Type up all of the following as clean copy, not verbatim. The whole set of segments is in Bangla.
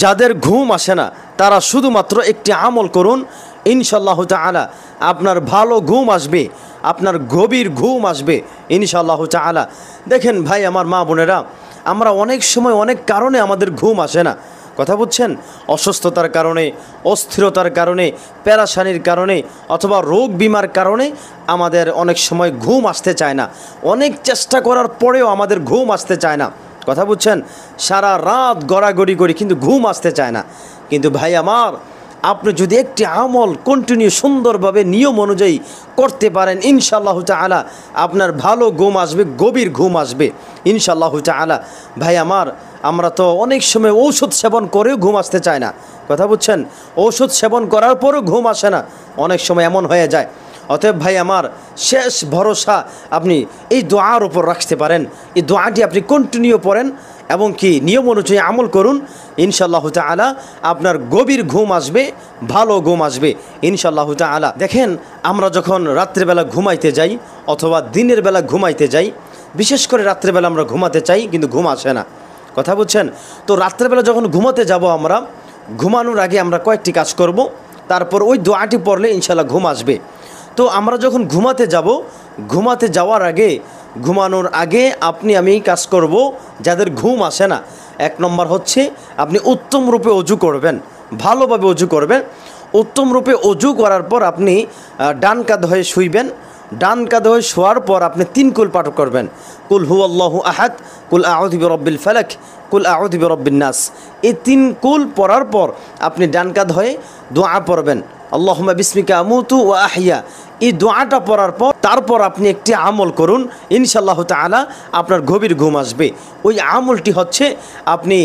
যাদের ঘুম আসে না তারা শুধুমাত্র একটি আমল করুন, ইনশাআল্লাহ তাআলা আপনার ভালো ঘুম আসবে, আপনার গভীর ঘুম আসবে ইনশাআল্লাহ তাআলা। দেখেন ভাই আমার মা বোনেরা, আমরা অনেক সময় অনেক কারণে আমাদের ঘুম আসে না, কথা বুঝছেন? অসুস্থতার কারণে, অস্থিরতার কারণে, পেরেশানির কারণে অথবা রোগ বিমার কারণে আমাদের অনেক সময় ঘুম আসতে চায় না। অনেক চেষ্টা করার পরেও আমাদের ঘুম আসতে চায় না, কথা বুঝছেন? সারা রাত গড়াগড়ি করি কিন্তু ঘুম আসতে চায় না। কিন্তু ভাই আমার, আপনি যদি একটি আমল কন্টিনিউ সুন্দরভাবে নিয়ম অনুযায়ী করতে পারেন, ইনশাআল্লাহ তাআলা আপনার ভালো ঘুম আসবে, গভীর ঘুম আসবে ইনশাআল্লাহ তাআলা। ভাই আমার, আমরা তো অনেক সময় ঔষধ সেবন করেও ঘুম আসতে চায় না, কথা বুঝছেন? ঔষধ সেবন করার পরেও ঘুম আসে না, অনেক সময় এমন হয়ে যায়। অতএব ভাই আমার, শেষ ভরসা আপনি এই দোয়ার উপর রাখতে পারেন। এই দোয়াটি আপনি কন্টিনিউ পড়েন এবং কি নিয়ম অনুযায়ী আমল করুন, ইনশাআল্লাহ তাআলা আপনার গভীর ঘুম আসবে, ভালো ঘুম আসবে ইনশাআল্লাহ তাআলা। দেখেন, আমরা যখন রাত্রেবেলা ঘুমাইতে যাই অথবা দিনের বেলা ঘুমাইতে যাই, বিশেষ করে রাত্রেবেলা আমরা ঘুমাতে চাই কিন্তু ঘুম আসে না, কথা বুঝছেন? তো রাত্রেবেলা যখন ঘুমাতে যাব, আমরা ঘুমানোর আগে আমরা কয়েকটি কাজ করব, তারপর ওই দোয়াটি পড়লে ইনশাআল্লাহ ঘুম আসবে। তো আমরা যখন ঘুমাতে যাব, ঘুমাতে যাওয়ার আগে, ঘুমানোর আগে আপনি আমি কাজ করব, যাদের ঘুম আসে না, এক নম্বর হচ্ছে আপনি উত্তম রূপে অজু করবেন, ভালোভাবে অজু করবেন। উত্তম রূপে অজু করার পর আপনি ডান কাঁধ হয়ে শুইবেন। ডান কাঁধ হয়ে শোয়ার পর আপনি 3 কুল পাঠ করবেন, কুল হুয়াল্লাহু আহাদ, কুল আউযু বিরাব্বিল ফালাক, কুল আউযু বিরাব্বিন নাস। এই 3 কুল পড়ার পর আপনি ডান কাঁধ হয়ে দোয়া পড়বেন, আল্লাহুম্মা বিসমিকা আমুতু ওয়া আহইয়া। এই দোয়াটা পড়ার পর তারপর আপনি একটি আমল করুন, ইনশাআল্লাহ তাআলা আপনার গভীর ঘুম আসবে। ওই আমলটি হচ্ছে, আপনি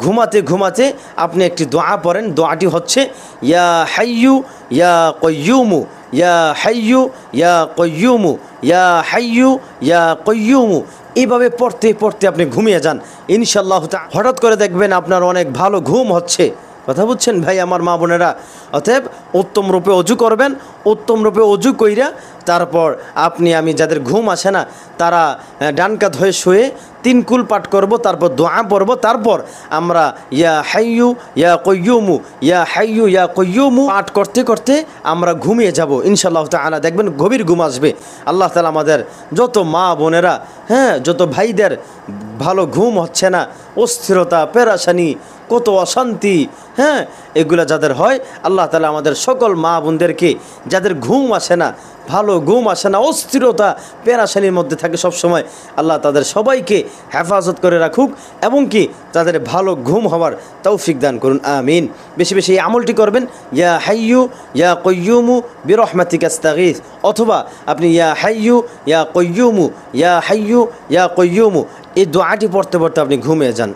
ঘুমাতে ঘুমাতে আপনি একটি দোয়া পড়েন। দোয়াটি হচ্ছে ইয়া হাইয়ু ইয়া কাইয়্যুমু, ইয়া হাইয়ু ইয়া কাইয়্যুমু, ইয়া হাইয়ু ইয়া কাইয়্যুমু। এইভাবে পড়তে পড়তে আপনি ঘুমিয়ে যান ইনশাআল্লাহ তাআলা। হঠাৎ করে দেখবেন আপনার অনেক ভালো ঘুম হচ্ছে, কথা বুঝছেন ভাই আমার মা বোনেরা? অতএব উত্তম রূপে অজু করবেন, উত্তম রূপে অজু কইরা তারপর আপনি আমি যাদের ঘুম আসে না তারা ডান কাঁধ হয়ে শুয়ে 3 কুল পাঠ করব, তারপর দোয়া পড়ব, তারপর আমরা ইয়া হাইয়ু ইয়া কাইয়্যুমু, ইয়া হাইয়ু ইয়া কাইয়্যুমু পাঠ করতে করতে আমরা ঘুমিয়ে যাব ইনশাআল্লাহ তাআলা। দেখবেন গভীর ঘুম আসবে। আল্লাহ তাআলা আমাদের যত মা বোনেরা, যত ভাইদের ভালো ঘুম হচ্ছে না, অস্থিরতা, পেরেশানি, কত অশান্তি, এগুলা যাদের হয়, আল্লাহ তাআলা আমাদের সকল মা বোনদেরকে যাদের ঘুম আসে না, ভালো ঘুম আসে না, অস্থিরতা পেরেশানির মধ্যে থাকে সব সময়, আল্লাহ তাদের সবাইকে হেফাজত করে রাখুক এবং কি তাদের ভালো ঘুম হওয়ার তৌফিক দান করুন, আমিন। বেশি বেশি এই আমলটি করবেন, ইয়া হাইয়ু ইয়া কাইয়্যুমু বিরহমাতিকা আস্তাগীথ, অথবা আপনি ইয়া হাইয়ু ইয়া কাইয়্যুমু, ইয়া হাইয়ু ইয়া কাইয়্যুমু, এই দোয়াটি পড়তে পড়তে আপনি ঘুমিয়ে যান।